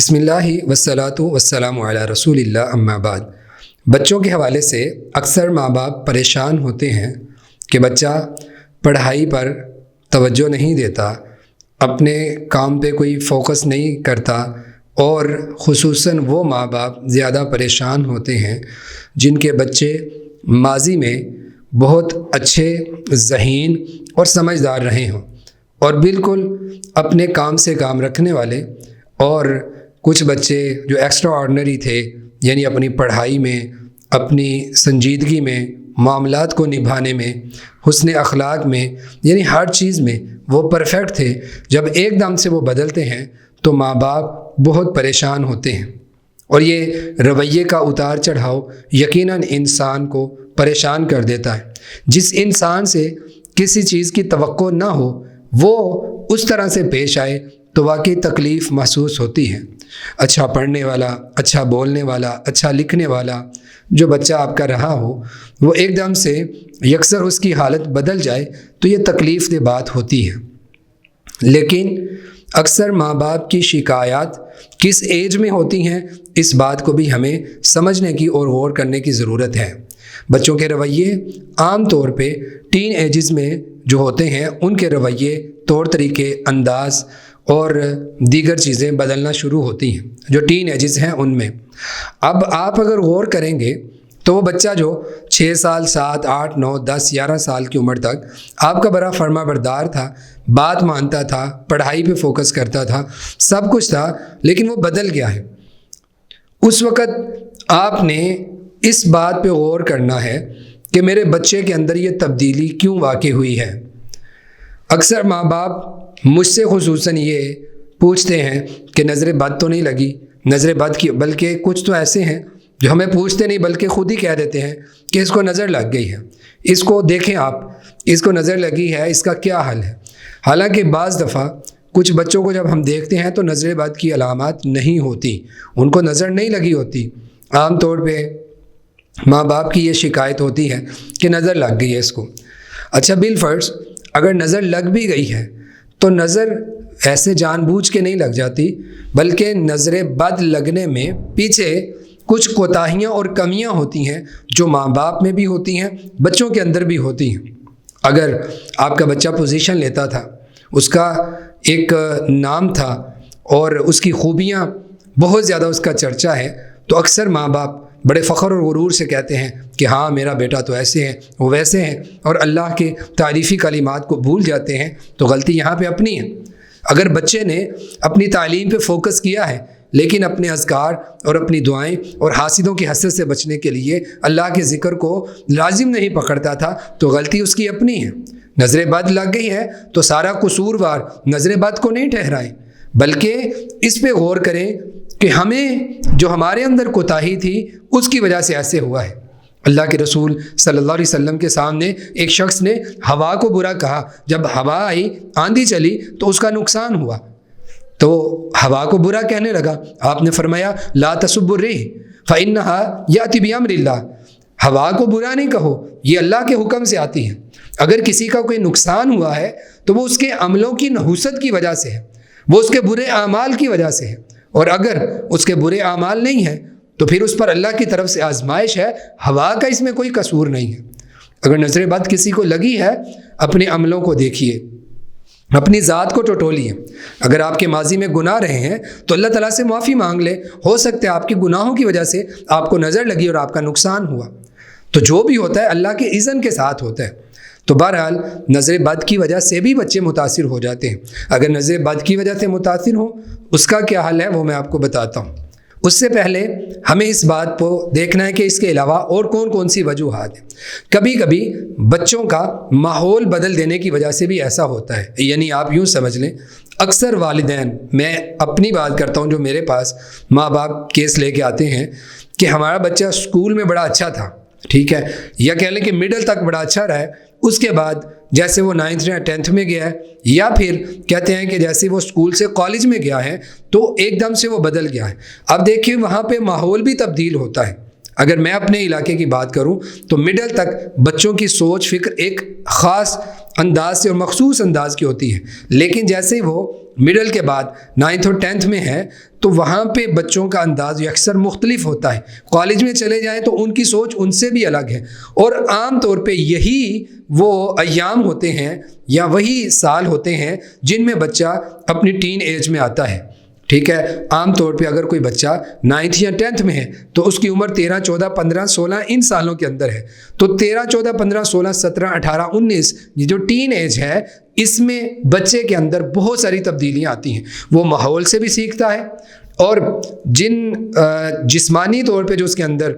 بسم اللہ والصلاۃ والسلام علی رسول اللہ اما بعد۔ بچوں کے حوالے سے اکثر ماں باپ پریشان ہوتے ہیں کہ بچہ پڑھائی پر توجہ نہیں دیتا، اپنے کام پہ کوئی فوکس نہیں کرتا، اور خصوصاً وہ ماں باپ زیادہ پریشان ہوتے ہیں جن کے بچے ماضی میں بہت اچھے، ذہین اور سمجھدار رہے ہوں، اور بالکل اپنے کام سے کام رکھنے والے، اور کچھ بچے جو ایکسٹرا آرڈنری تھے، یعنی اپنی پڑھائی میں، اپنی سنجیدگی میں، معاملات کو نبھانے میں، حسن اخلاق میں، یعنی ہر چیز میں وہ پرفیکٹ تھے۔ جب ایک دم سے وہ بدلتے ہیں تو ماں باپ بہت پریشان ہوتے ہیں، اور یہ رویے کا اتار چڑھاؤ یقیناً انسان کو پریشان کر دیتا ہے۔ جس انسان سے کسی چیز کی توقع نہ ہو وہ اس طرح سے پیش آئے تو واقعی تکلیف محسوس ہوتی ہے۔ اچھا پڑھنے والا، اچھا بولنے والا، اچھا لکھنے والا جو بچہ آپ کا رہا ہو، وہ ایک دم سے یکسر اس کی حالت بدل جائے تو یہ تکلیف دہ بات ہوتی ہے۔ لیکن اکثر ماں باپ کی شکایات کس ایج میں ہوتی ہیں، اس بات کو بھی ہمیں سمجھنے کی اور غور کرنے کی ضرورت ہے۔ بچوں کے رویے عام طور پہ ٹین ایجز میں جو ہوتے ہیں ان کے رویے، طور طریقے، انداز اور دیگر چیزیں بدلنا شروع ہوتی ہیں جو ٹین ایجز ہیں ان میں۔ اب آپ اگر غور کریں گے تو وہ بچہ جو 6 سال، 7، 8، 9، 10، 11 سال کی عمر تک آپ کا بڑا فرما بردار تھا، بات مانتا تھا، پڑھائی پہ فوکس کرتا تھا، سب کچھ تھا، لیکن وہ بدل گیا ہے۔ اس وقت آپ نے اس بات پہ غور کرنا ہے کہ میرے بچے کے اندر یہ تبدیلی کیوں واقع ہوئی ہے۔ اکثر ماں باپ مجھ سے خصوصاً یہ پوچھتے ہیں کہ نظر بد تو نہیں لگی، نظر بد کی، بلکہ کچھ تو ایسے ہیں جو ہمیں پوچھتے نہیں بلکہ خود ہی کہہ دیتے ہیں کہ اس کو نظر لگ گئی ہے، اس کو دیکھیں آپ، اس کو نظر لگی ہے، اس کا کیا حل ہے۔ حالانکہ بعض دفعہ کچھ بچوں کو جب ہم دیکھتے ہیں تو نظر بد کی علامات نہیں ہوتی، ان کو نظر نہیں لگی ہوتی۔ عام طور پہ ماں باپ کی یہ شکایت ہوتی ہے کہ نظر لگ گئی ہے اس کو۔ اچھا بالفرض اگر نظر لگ بھی گئی ہے تو نظر ایسے جان بوجھ کے نہیں لگ جاتی، بلکہ نظر بد لگنے میں پیچھے کچھ کوتاہیاں اور کمیاں ہوتی ہیں جو ماں باپ میں بھی ہوتی ہیں، بچوں کے اندر بھی ہوتی ہیں۔ اگر آپ کا بچہ پوزیشن لیتا تھا، اس کا ایک نام تھا اور اس کی خوبیاں بہت زیادہ اس کا چرچا ہے، تو اکثر ماں باپ بڑے فخر اور غرور سے کہتے ہیں کہ ہاں میرا بیٹا تو ایسے ہے، وہ ویسے ہیں، اور اللہ کے تعریفی کلمات کو بھول جاتے ہیں۔ تو غلطی یہاں پہ اپنی ہے۔ اگر بچے نے اپنی تعلیم پہ فوکس کیا ہے لیکن اپنے اذکار اور اپنی دعائیں اور حاسدوں کی حسد سے بچنے کے لیے اللہ کے ذکر کو لازم نہیں پکڑتا تھا تو غلطی اس کی اپنی ہے۔ نظر بد لگ گئی ہے تو سارا قصوروار نظر بد کو نہیں ٹھہرائیں، بلکہ اس پہ غور کریں کہ ہمیں جو ہمارے اندر کوتاہی تھی اس کی وجہ سے ایسے ہوا ہے۔ اللہ کے رسول صلی اللہ علیہ وسلم کے سامنے ایک شخص نے ہوا کو برا کہا، جب ہوا آئی، آندھی چلی تو اس کا نقصان ہوا، تو ہوا کو برا کہنے لگا۔ آپ نے فرمایا لا تسبوا الريح فإنها يأتي بأمر اللہ، ہوا کو برا نہیں کہو، یہ اللہ کے حکم سے آتی ہے۔ اگر کسی کا کوئی نقصان ہوا ہے تو وہ اس کے عملوں کی نحوست کی وجہ سے ہے، وہ اس کے برے اعمال کی وجہ سے ہے، اور اگر اس کے برے اعمال نہیں ہیں تو پھر اس پر اللہ کی طرف سے آزمائش ہے، ہوا کا اس میں کوئی قصور نہیں ہے۔ اگر نظر بد کسی کو لگی ہے، اپنے عملوں کو دیکھیے، اپنی ذات کو ٹٹولیے۔ اگر آپ کے ماضی میں گناہ رہے ہیں تو اللہ تعالیٰ سے معافی مانگ لے، ہو سکتا ہے آپ کے گناہوں کی وجہ سے آپ کو نظر لگی اور آپ کا نقصان ہوا، تو جو بھی ہوتا ہے اللہ کے اذن کے ساتھ ہوتا ہے۔ تو بہرحال نظر بد کی وجہ سے بھی بچے متاثر ہو جاتے ہیں۔ اگر نظر بد کی وجہ سے متاثر ہوں، اس کا کیا حل ہے وہ میں آپ کو بتاتا ہوں۔ اس سے پہلے ہمیں اس بات کو دیکھنا ہے کہ اس کے علاوہ اور کون کون سی وجوہات ہیں۔ کبھی کبھی بچوں کا ماحول بدل دینے کی وجہ سے بھی ایسا ہوتا ہے، یعنی آپ یوں سمجھ لیں اکثر والدین، میں اپنی بات کرتا ہوں، جو میرے پاس ماں باپ کیس لے کے آتے ہیں کہ ہمارا بچہ اسکول میں بڑا اچھا تھا، ٹھیک ہے، یا کہہ لیں کہ مڈل تک بڑا اچھا رہا ہے، اس کے بعد جیسے وہ 9th یا 10th میں گیا ہے، یا پھر کہتے ہیں کہ جیسے وہ اسکول سے کالج میں گیا ہے تو ایک دم سے وہ بدل گیا ہے۔ اب دیکھیے وہاں پہ ماحول بھی تبدیل ہوتا ہے۔ اگر میں اپنے علاقے کی بات کروں تو مڈل تک بچوں کی سوچ فکر ایک خاص انداز سے اور مخصوص انداز کی ہوتی ہے، لیکن جیسے وہ مڈل کے بعد 9th اور 10th میں ہے تو وہاں پہ بچوں کا انداز اکثر مختلف ہوتا ہے. کالج میں چلے جائیں تو ان کی سوچ ان سے بھی الگ ہے, اور عام طور پہ یہی وہ ایام ہوتے ہیں یا وہی سال ہوتے ہیں جن میں بچہ اپنی ٹین ایج میں آتا ہے. ٹھیک ہے, عام طور پہ اگر کوئی بچہ 9th یا 10th میں ہے تو اس کی عمر 13, 14, 15, 16 ان سالوں کے اندر ہے. تو 13, 14, 15, 16, 17, 18, 19 یہ جو ٹین ایج ہے, اس میں بچے کے اندر بہت ساری تبدیلیاں آتی ہیں. وہ ماحول سے بھی سیکھتا ہے, اور جن جسمانی طور پہ جو اس کے اندر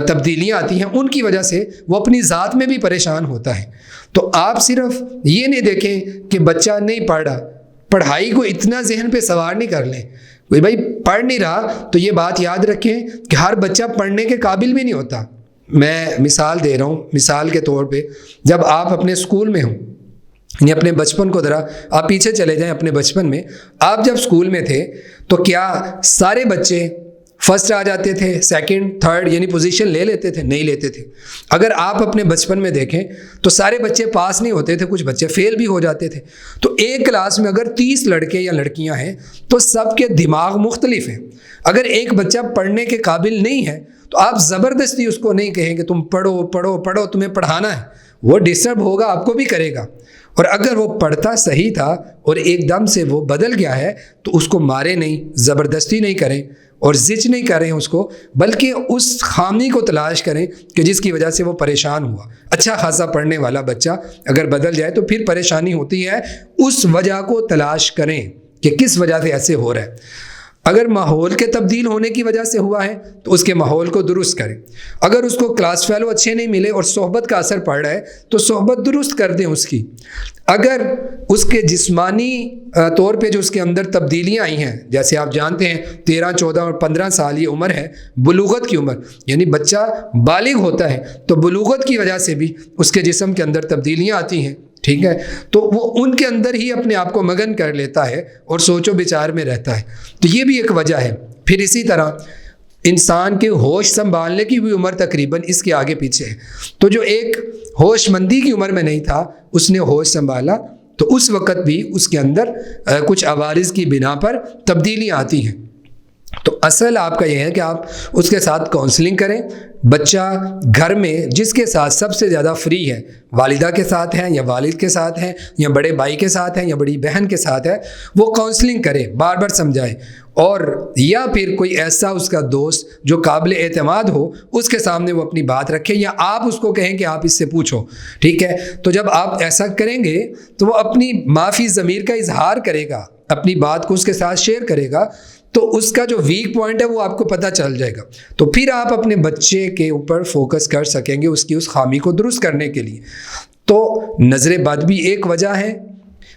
تبدیلیاں آتی ہیں ان کی وجہ سے وہ اپنی ذات میں بھی پریشان ہوتا ہے. تو آپ صرف یہ نہیں دیکھیں کہ بچہ نہیں پڑھ رہا, پڑھائی کو اتنا ذہن پہ سوار نہیں کر لیں. کوئی بھائی پڑھ نہیں رہا تو یہ بات یاد رکھیں کہ ہر بچہ پڑھنے کے قابل بھی نہیں ہوتا. میں مثال دے رہا ہوں, مثال کے طور پہ جب آپ اپنے اسکول میں ہوں, یعنی اپنے بچپن کو ذرا آپ پیچھے چلے جائیں. اپنے بچپن میں آپ جب اسکول میں تھے تو کیا سارے بچے فرسٹ آ جاتے تھے, سیکنڈ, تھرڈ یعنی پوزیشن لے لیتے تھے؟ نہیں لیتے تھے. اگر آپ اپنے بچپن میں دیکھیں تو سارے بچے پاس نہیں ہوتے تھے, کچھ بچے فیل بھی ہو جاتے تھے. تو ایک کلاس میں اگر 30 لڑکے یا لڑکیاں ہیں تو سب کے دماغ مختلف ہیں. اگر ایک بچہ پڑھنے کے قابل نہیں ہے تو آپ زبردستی اس کو نہیں کہیں کہ تم پڑھو پڑھو پڑھو, تمہیں پڑھانا ہے. وہ ڈسٹرب ہوگا, آپ کو بھی کرے گا. اور اگر وہ پڑھتا صحیح تھا اور ایک دم سے وہ بدل گیا ہے تو اس کو مارے نہیں, زبردستی نہیں کریں اور زج نہیں کریں اس کو, بلکہ اس خامی کو تلاش کریں کہ جس کی وجہ سے وہ پریشان ہوا. اچھا خاصا پڑھنے والا بچہ اگر بدل جائے تو پھر پریشانی ہوتی ہے. اس وجہ کو تلاش کریں کہ کس وجہ سے ایسے ہو رہا ہے. اگر ماحول کے تبدیل ہونے کی وجہ سے ہوا ہے تو اس کے ماحول کو درست کریں. اگر اس کو کلاس فیلو اچھے نہیں ملے اور صحبت کا اثر پڑ رہا ہے تو صحبت درست کر دیں اس کی. اگر اس کے جسمانی طور پہ جو اس کے اندر تبدیلیاں آئی ہیں, جیسے آپ جانتے ہیں 13, 14 اور 15 سال یہ عمر ہے بلوغت کی عمر, یعنی بچہ بالغ ہوتا ہے, تو بلوغت کی وجہ سے بھی اس کے جسم کے اندر تبدیلیاں آتی ہیں. ٹھیک ہے, تو وہ ان کے اندر ہی اپنے آپ کو مگن کر لیتا ہے اور سوچ و بچار میں رہتا ہے. تو یہ بھی ایک وجہ ہے. پھر اسی طرح انسان کے ہوش سنبھالنے کی بھی عمر تقریباً اس کے آگے پیچھے ہے. تو جو ایک ہوش مندی کی عمر میں نہیں تھا اس نے ہوش سنبھالا تو اس وقت بھی اس کے اندر کچھ عوارض کی بنا پر تبدیلیاں آتی ہیں. تو اصل آپ کا یہ ہے کہ آپ اس کے ساتھ کاؤنسلنگ کریں. بچہ گھر میں جس کے ساتھ سب سے زیادہ فری ہے, والدہ کے ساتھ ہیں یا والد کے ساتھ ہیں یا بڑے بھائی کے ساتھ ہیں یا بڑی بہن کے ساتھ ہے, وہ کاؤنسلنگ کرے, بار بار سمجھائے. اور یا پھر کوئی ایسا اس کا دوست جو قابل اعتماد ہو اس کے سامنے وہ اپنی بات رکھے, یا آپ اس کو کہیں کہ آپ اس سے پوچھو. ٹھیک ہے, تو جب آپ ایسا کریں گے تو وہ اپنی معافی ضمیر کا اظہار کرے گا, اپنی بات کو اس کے ساتھ شیئر کرے گا, تو اس کا جو ویک پوائنٹ ہے وہ آپ کو پتہ چل جائے گا. تو پھر آپ اپنے بچے کے اوپر فوکس کر سکیں گے اس کی اس خامی کو درست کرنے کے لیے. تو نظر بد بھی ایک وجہ ہے,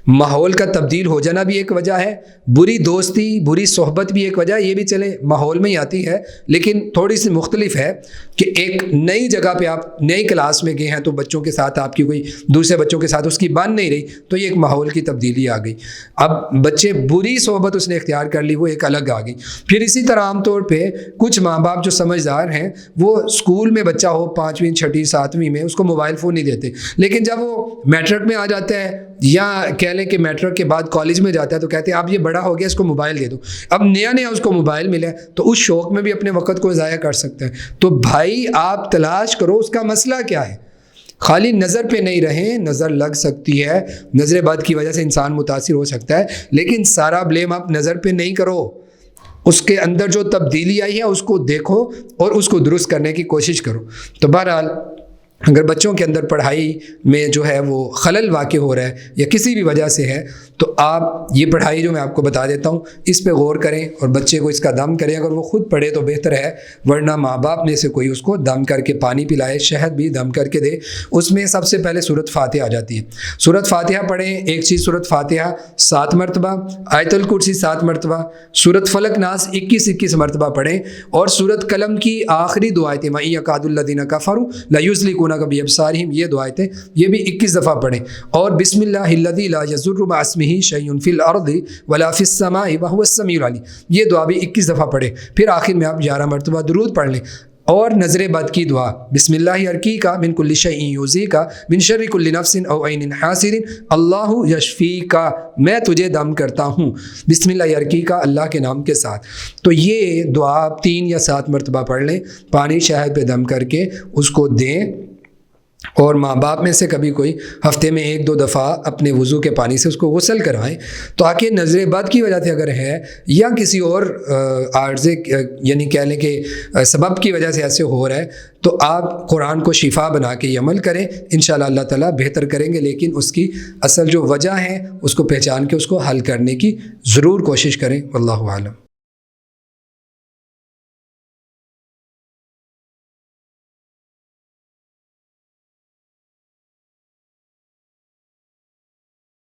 ماحول کا تبدیل ہو جانا بھی ایک وجہ ہے, بری دوستی بری صحبت بھی ایک وجہ. یہ بھی چلے ماحول میں ہی آتی ہے لیکن تھوڑی سی مختلف ہے کہ ایک نئی جگہ پہ آپ نئی کلاس میں گئے ہیں تو بچوں کے ساتھ آپ کی کوئی دوسرے بچوں کے ساتھ اس کی بن نہیں رہی, تو یہ ایک ماحول کی تبدیلی آ گئی. اب بچے بری صحبت اس نے اختیار کر لی, وہ ایک الگ آ گئی. پھر اسی طرح عام طور پہ کچھ ماں باپ جو سمجھدار ہیں وہ اسکول میں بچہ ہو 5ویں 6ٹھی 7ویں میں اس کو موبائل فون نہیں دیتے, لیکن جب وہ میٹرک میں آ جاتا ہے یا کہہ لیں کہ میٹرک کے بعد کالج میں جاتا ہے تو کہتے ہیں اب یہ بڑا ہو گیا اس کو موبائل دے دو. اب نیا اس کو موبائل ملا ہے تو اس شوق میں بھی اپنے وقت کو ضائع کر سکتے ہیں. تو بھائی آپ تلاش کرو اس کا مسئلہ کیا ہے. خالی نظر پہ نہیں رہیں, نظر لگ سکتی ہے, نظر بد کی وجہ سے انسان متاثر ہو سکتا ہے, لیکن سارا بلیم آپ نظر پہ نہیں کرو. اس کے اندر جو تبدیلی آئی ہے اس کو دیکھو اور اس کو درست کرنے کی کوشش کرو. تو بہرحال اگر بچوں کے اندر پڑھائی میں جو ہے وہ خلل واقع ہو رہا ہے یا کسی بھی وجہ سے ہے تو آپ یہ پڑھائی جو میں آپ کو بتا دیتا ہوں اس پہ غور کریں اور بچے کو اس کا دم کریں. اگر وہ خود پڑھے تو بہتر ہے, ورنہ ماں باپ میں سے کوئی اس کو دم کر کے پانی پلائے, شہد بھی دم کر کے دے. اس میں سب سے پہلے سورۃ فاتحہ آ جاتی ہے. سورۃ فاتحہ پڑھیں. ایک چیز سورۃ فاتحہ 7 مرتبہ, آیت الکرسی 7 مرتبہ, سورۃ فلق ناس 21 مرتبہ پڑھیں, اور سورۃ قلم کی آخری دو آیتیں وَإِن يَكَادُ الَّذِينَ كَفَرُوا لَيُزْلِقُونَكَ بِأَبْصَارِهِمْ یہ دو آیتیں یہ بھی 21 دفعہ پڑھیں. اور بسم اللہ الذی لا یضر مع اسمہ شیء فی الارض ولا فی السماء وهو السمیع العلیم یہ دعا بھی 21 دفعہ پڑھیں. پھر آخر میں آپ 11 مرتبہ درود پڑھ لیں. اور نظر بد کی دعا بسم اللہ ارقی کا من کل شیء یؤذی کا من شر کل نفس او عین حاسد اللہ یشفی کا، میں تجھے دم کرتا ہوں بسم اللہ ارقی کا، اللہ کے نام کے ساتھ۔ تو یہ دعا آپ 3 یا 7 مرتبہ پڑھ لیں، پانی شہد پہ دم کر کے اس کو دیں، اور ماں باپ میں سے کبھی کوئی ہفتے میں 1-2 دفعہ اپنے وضو کے پانی سے اس کو غسل کروائیں، تاکہ نظر بد کی وجہ سے اگر ہے یا کسی اور عارضے یعنی کہہ لیں کہ سبب کی وجہ سے ایسے ہو رہا ہے، تو آپ قرآن کو شفا بنا کے یہ عمل کریں، انشاءاللہ اللہ تعالیٰ بہتر کریں گے۔ لیکن اس کی اصل جو وجہ ہے اس کو پہچان کے اس کو حل کرنے کی ضرور کوشش کریں۔ واللہ اعلم۔